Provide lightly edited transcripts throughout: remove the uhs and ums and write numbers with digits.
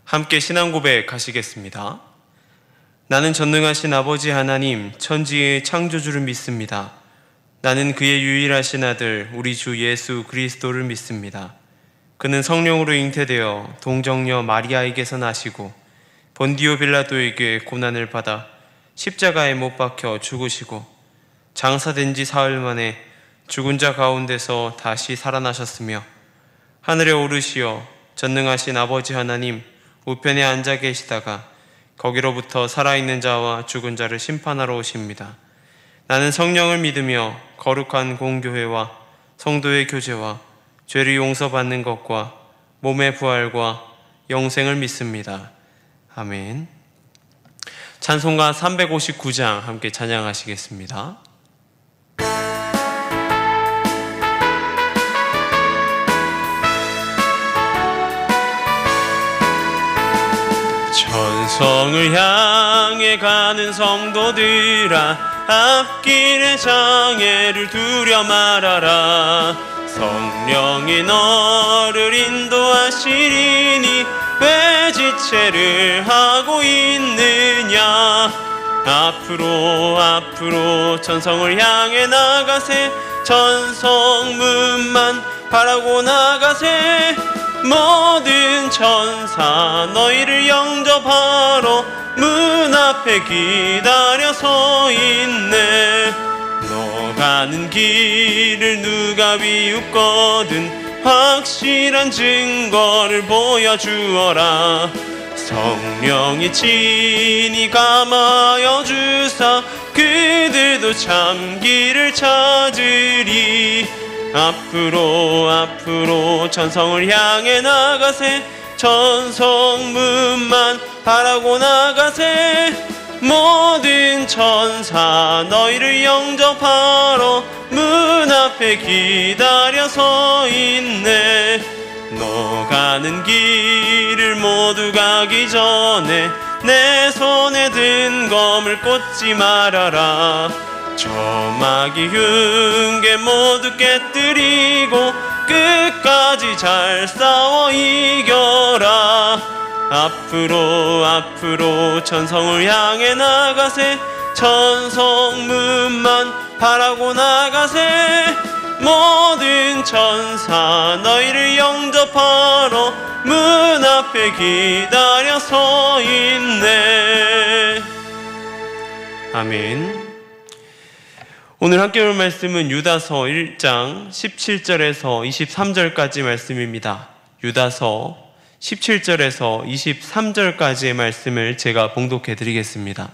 함께 신앙 고백하시겠습니다. 나는 전능하신 아버지 하나님, 천지의 창조주를 믿습니다. 나는 그의 유일하신 아들, 우리 주 예수 그리스도를 믿습니다. 그는 성령으로 잉태되어 동정녀 마리아에게서 나시고 본디오 빌라도에게 고난을 받아 십자가에 못 박혀 죽으시고 장사된 지 사흘 만에 죽은 자 가운데서 다시 살아나셨으며 하늘에 오르시어 전능하신 아버지 하나님 우편에 앉아 계시다가 거기로부터 살아있는 자와 죽은 자를 심판하러 오십니다. 나는 성령을 믿으며 거룩한 공교회와 성도의 교제와 죄를 용서받는 것과 몸의 부활과 영생을 믿습니다. 아멘. 찬송가 359장 함께 찬양하시겠습니다. 천성을 향해 가는 성도들아, 앞길의 장애를 두려 말아라. 성령이 너를 인도하시리니 왜 지체를 하고 있느냐. 앞으로 천성을 향해 나가세. 천성문만 바라고 나가세. 모든 천사 너희를 영접하러 문 앞에 기다려 서 있네. 너 가는 길을 누가 비웃거든 확실한 증거를 보여주어라. 성령이 친히 감하여 주사 그들도 참 길을 찾으리. 앞으로 천성을 향해 나가세. 천성문만 바라고 나가세. 모든 천사 너희를 영접하러 문 앞에 기다려 서 있네. 너 가는 길을 모두 가기 전에 내 손에 든 검을 꽂지 말아라. 저 마귀 흉계 모두 깨뜨리고 끝까지 잘 싸워 이겨라. 앞으로 천성을 향해 나가세. 천성문만 바라고 나가세. 모든 천사 너희를 영접하러 문 앞에 기다려 서 있네. 아멘. 오늘 함께 볼 말씀은 유다서 1장 17절에서 23절까지 말씀입니다. 유다서 17절에서 23절까지의 말씀을 제가 봉독해 드리겠습니다.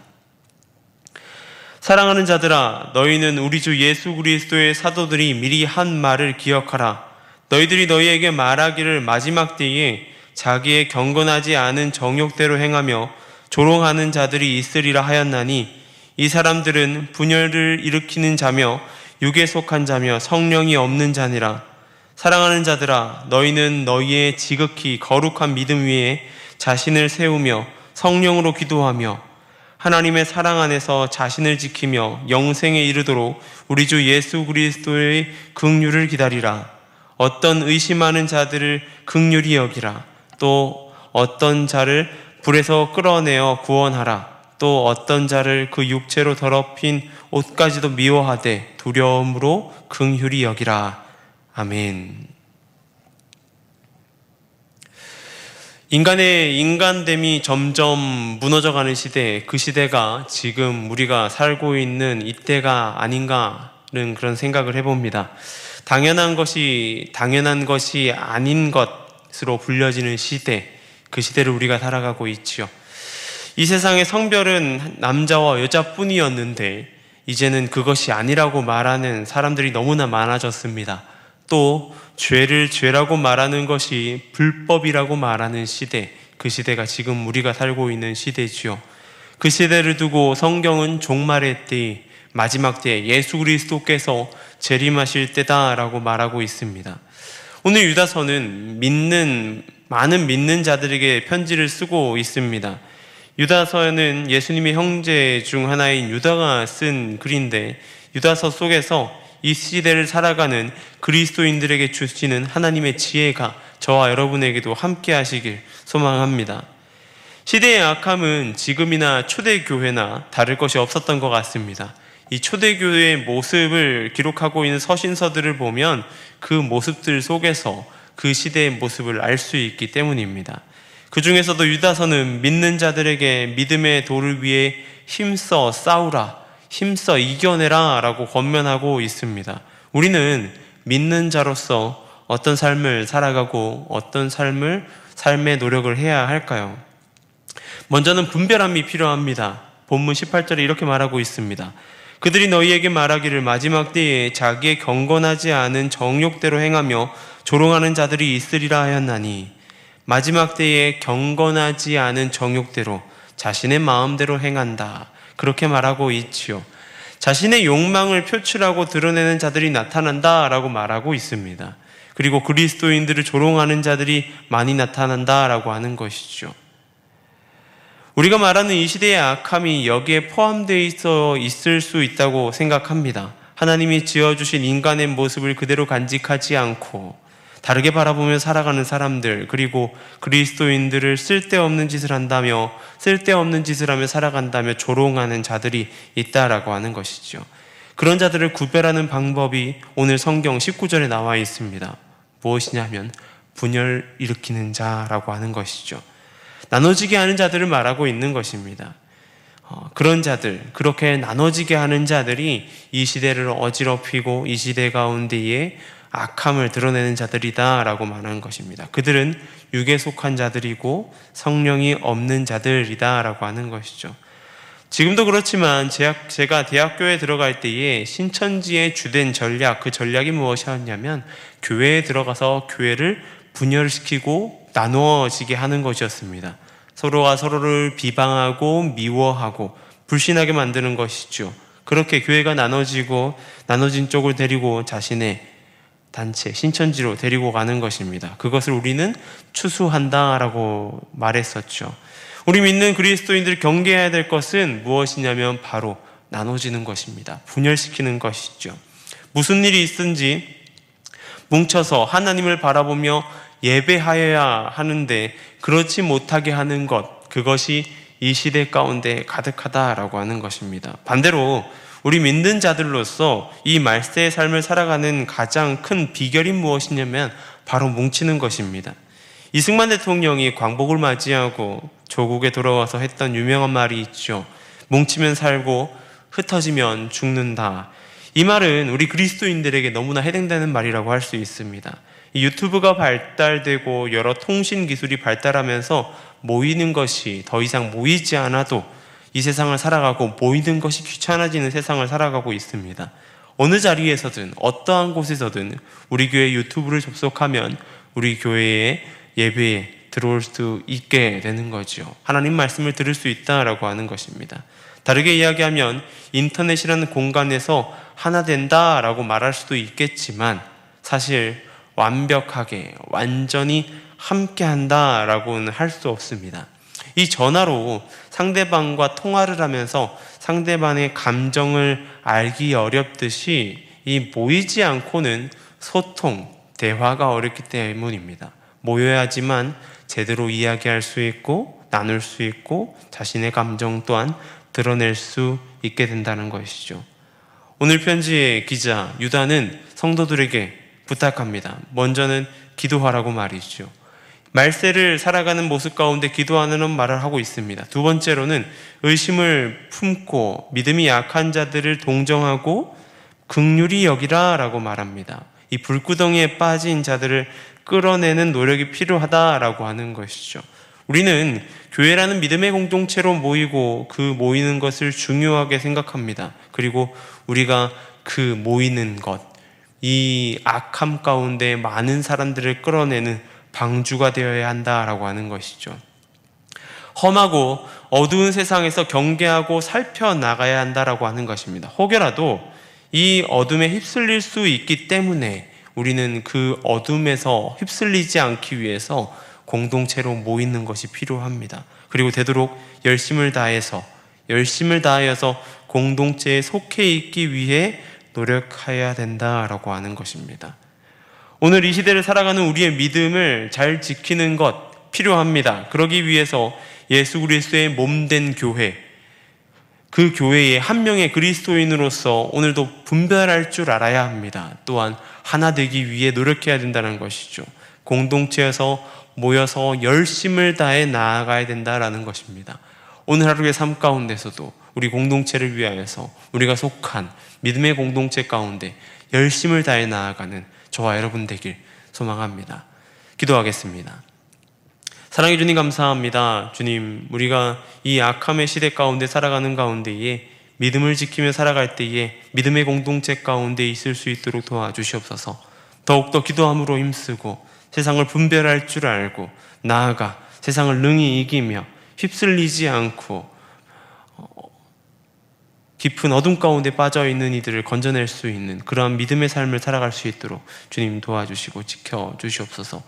사랑하는 자들아, 너희는 우리 주 예수 그리스도의 사도들이 미리 한 말을 기억하라. 너희들이 너희에게 말하기를 마지막 때에 자기의 경건하지 않은 정욕대로 행하며 조롱하는 자들이 있으리라 하였나니, 이 사람들은 분열을 일으키는 자며 육에 속한 자며 성령이 없는 자니라. 사랑하는 자들아, 너희는 너희의 지극히 거룩한 믿음 위에 자신을 세우며 성령으로 기도하며 하나님의 사랑 안에서 자신을 지키며 영생에 이르도록 우리 주 예수 그리스도의 긍휼을 기다리라. 어떤 의심하는 자들을 긍휼히 여기라. 또 어떤 자를 불에서 끌어내어 구원하라. 또 어떤 자를 그 육체로 더럽힌 옷까지도 미워하되 두려움으로 긍휼히 여기라. 아멘. 인간의 인간됨이 점점 무너져가는 시대, 그 시대가 지금 우리가 살고 있는 이때가 아닌가는 그런 생각을 해봅니다. 당연한 것이 아닌 것으로 불려지는 시대, 그 시대를 우리가 살아가고 있지요. 이 세상의 성별은 남자와 여자뿐이었는데 이제는 그것이 아니라고 말하는 사람들이 너무나 많아졌습니다. 또 죄를 죄라고 말하는 것이 불법이라고 말하는 시대, 그 시대가 지금 우리가 살고 있는 시대지요. 그 시대를 두고 성경은 종말의 때, 마지막 때 예수 그리스도께서 재림하실 때다라고 말하고 있습니다. 오늘 유다서는 많은 믿는 자들에게 편지를 쓰고 있습니다. 유다서는 예수님의 형제 중 하나인 유다가 쓴 글인데, 유다서 속에서 이 시대를 살아가는 그리스도인들에게 주시는 하나님의 지혜가 저와 여러분에게도 함께 하시길 소망합니다. 시대의 악함은 지금이나 초대교회나 다를 것이 없었던 것 같습니다. 이 초대교회의 모습을 기록하고 있는 서신서들을 보면 그 모습들 속에서 그 시대의 모습을 알 수 있기 때문입니다. 그 중에서도 유다서는 믿는 자들에게 믿음의 도를 위해 힘써 싸우라, 힘써 이겨내라 라고 권면하고 있습니다. 우리는 믿는 자로서 어떤 삶을 살아가고 어떤 삶의 노력을 해야 할까요? 먼저는 분별함이 필요합니다. 본문 18절에 이렇게 말하고 있습니다. 그들이 너희에게 말하기를 마지막 때에 자기의 경건하지 않은 정욕대로 행하며 조롱하는 자들이 있으리라 하였나니, 마지막 때에 경건하지 않은 정욕대로 자신의 마음대로 행한다, 그렇게 말하고 있지요. 자신의 욕망을 표출하고 드러내는 자들이 나타난다라고 말하고 있습니다. 그리고 그리스도인들을 조롱하는 자들이 많이 나타난다라고 하는 것이죠. 우리가 말하는 이 시대의 악함이 여기에 포함되어 있을 수 있다고 생각합니다. 하나님이 지어주신 인간의 모습을 그대로 간직하지 않고 다르게 바라보며 살아가는 사람들, 그리고 그리스도인들을 쓸데없는 짓을 한다며 쓸데없는 짓을 하며 살아간다며 조롱하는 자들이 있다라고 하는 것이죠. 그런 자들을 구별하는 방법이 오늘 성경 19절에 나와 있습니다. 무엇이냐면 분열 일으키는 자라고 하는 것이죠. 나눠지게 하는 자들을 말하고 있는 것입니다. 그런 자들, 그렇게 나눠지게 하는 자들이 이 시대를 어지럽히고 이 시대 가운데에 악함을 드러내는 자들이다 라고 말하는 것입니다. 그들은 육에 속한 자들이고 성령이 없는 자들이다 라고 하는 것이죠. 지금도 그렇지만 제가 대학교에 들어갈 때에 신천지의 주된 전략, 그 전략이 무엇이었냐면 교회에 들어가서 교회를 분열시키고 나누어지게 하는 것이었습니다. 서로가 서로를 비방하고 미워하고 불신하게 만드는 것이죠. 그렇게 교회가 나눠진 쪽을 데리고 자신의 단체, 신천지로 데리고 가는 것입니다. 그것을 우리는 추수한다라고 말했었죠. 우리 믿는 그리스도인들이 경계해야 될 것은 무엇이냐면 바로 나눠지는 것입니다. 분열시키는 것이죠. 무슨 일이 있든지 뭉쳐서 하나님을 바라보며 예배하여야 하는데 그렇지 못하게 하는 것, 그것이 이 시대 가운데 가득하다라고 하는 것입니다. 반대로 우리 믿는 자들로서 이 말세의 삶을 살아가는 가장 큰 비결이 무엇이냐면 바로 뭉치는 것입니다. 이승만 대통령이 광복을 맞이하고 조국에 돌아와서 했던 유명한 말이 있죠. 뭉치면 살고 흩어지면 죽는다. 이 말은 우리 그리스도인들에게 너무나 해당되는 말이라고 할 수 있습니다. 이 유튜브가 발달되고 여러 통신 기술이 발달하면서 모이는 것이 더 이상 모이지 않아도 이 세상을 살아가고 모이는 것이 귀찮아지는 세상을 살아가고 있습니다. 어느 자리에서든 어떠한 곳에서든 우리 교회 유튜브를 접속하면 우리 교회의 예배에 들어올 수 있게 되는 거죠. 하나님 말씀을 들을 수 있다라고 하는 것입니다. 다르게 이야기하면 인터넷이라는 공간에서 하나 된다라고 말할 수도 있겠지만 사실 완벽하게 완전히 함께 한다라고는 할 수 없습니다. 이 전화로 상대방과 통화를 하면서 상대방의 감정을 알기 어렵듯이 이 모이지 않고는 소통, 대화가 어렵기 때문입니다. 모여야지만 제대로 이야기할 수 있고 나눌 수 있고 자신의 감정 또한 드러낼 수 있게 된다는 것이죠. 오늘 편지의 기자 유다는 성도들에게 부탁합니다. 먼저는 기도하라고 말이죠. 말세를 살아가는 모습 가운데 기도하는 말을 하고 있습니다. 두 번째로는 의심을 품고 믿음이 약한 자들을 동정하고 긍휼히 여기라 라고 말합니다. 이 불구덩이에 빠진 자들을 끌어내는 노력이 필요하다라고 하는 것이죠. 우리는 교회라는 믿음의 공동체로 모이고 그 모이는 것을 중요하게 생각합니다. 그리고 우리가 그 모이는 것, 이 악함 가운데 많은 사람들을 끌어내는 방주가 되어야 한다라고 하는 것이죠. 험하고 어두운 세상에서 경계하고 살펴나가야 한다라고 하는 것입니다. 혹여라도 이 어둠에 휩쓸릴 수 있기 때문에 우리는 그 어둠에서 휩쓸리지 않기 위해서 공동체로 모이는 것이 필요합니다. 그리고 되도록 열심을 다해서 공동체에 속해 있기 위해 노력해야 된다라고 하는 것입니다. 오늘 이 시대를 살아가는 우리의 믿음을 잘 지키는 것 필요합니다. 그러기 위해서 예수 그리스도의 몸된 교회, 그 교회의 한 명의 그리스도인으로서 오늘도 분별할 줄 알아야 합니다. 또한 하나 되기 위해 노력해야 된다는 것이죠. 공동체에서 모여서 열심을 다해 나아가야 된다라는 것입니다. 오늘 하루의 삶 가운데서도 우리 공동체를 위하여서 우리가 속한 믿음의 공동체 가운데 열심을 다해 나아가는 저와 여러분 되길 소망합니다. 기도하겠습니다. 사랑해 주님 감사합니다. 주님, 우리가 이 악함의 시대 가운데 살아가는 가운데에 믿음을 지키며 살아갈 때에 믿음의 공동체 가운데 있을 수 있도록 도와주시옵소서. 더욱더 기도함으로 힘쓰고 세상을 분별할 줄 알고 나아가 세상을 능히 이기며 휩쓸리지 않고 깊은 어둠 가운데 빠져있는 이들을 건져낼 수 있는 그러한 믿음의 삶을 살아갈 수 있도록 주님 도와주시고 지켜주시옵소서.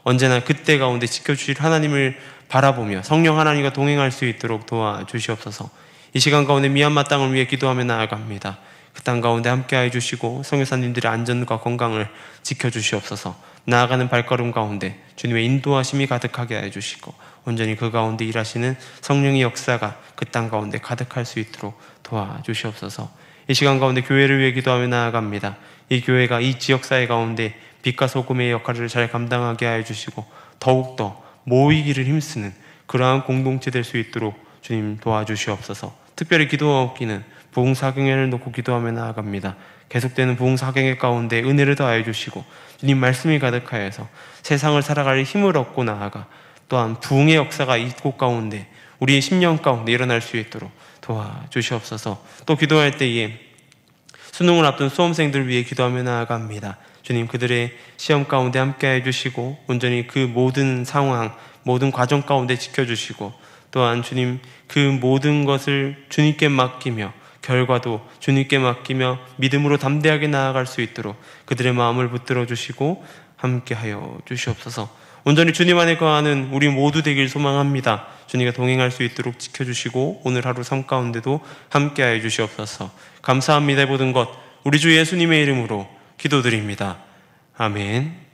언제나 그때 가운데 지켜주실 하나님을 바라보며 성령 하나님과 동행할 수 있도록 도와주시옵소서. 이 시간 가운데 미얀마 땅을 위해 기도하며 나아갑니다. 그 땅 가운데 함께해 주시고 선교사님들의 안전과 건강을 지켜주시옵소서. 나아가는 발걸음 가운데 주님의 인도하심이 가득하게 해주시고 온전히 그 가운데 일하시는 성령의 역사가 그 땅 가운데 가득할 수 있도록 도와주시옵소서. 이 시간 가운데 교회를 위해 기도하며 나아갑니다. 이 교회가 이 지역사회 가운데 빛과 소금의 역할을 잘 감당하게 해주시고 더욱더 모이기를 힘쓰는 그러한 공동체 될 수 있도록 주님 도와주시옵소서. 특별히 기도하옵기는 부흥사경회를 놓고 기도하며 나아갑니다. 계속되는 부흥사경회 가운데 은혜를 더하여 주시고 주님 말씀이 가득하여서 세상을 살아갈 힘을 얻고 나아가 또한 부흥의 역사가 이곳 가운데 우리의 심령 가운데 일어날 수 있도록 도와주시옵소서. 또 기도할 때에 수능을 앞둔 수험생들 위해 기도하며 나아갑니다. 주님, 그들의 시험 가운데 함께 해주시고 온전히 그 모든 상황, 모든 과정 가운데 지켜주시고 또한 주님 그 모든 것을 주님께 맡기며 결과도 주님께 맡기며 믿음으로 담대하게 나아갈 수 있도록 그들의 마음을 붙들어 주시고 함께하여 주시옵소서. 온전히 주님 안에 거하는 우리 모두 되길 소망합니다. 주님과 동행할 수 있도록 지켜주시고 오늘 하루 삶 가운데도 함께하여 주시옵소서. 감사합니다. 모든 것 우리 주 예수님의 이름으로 기도드립니다. 아멘.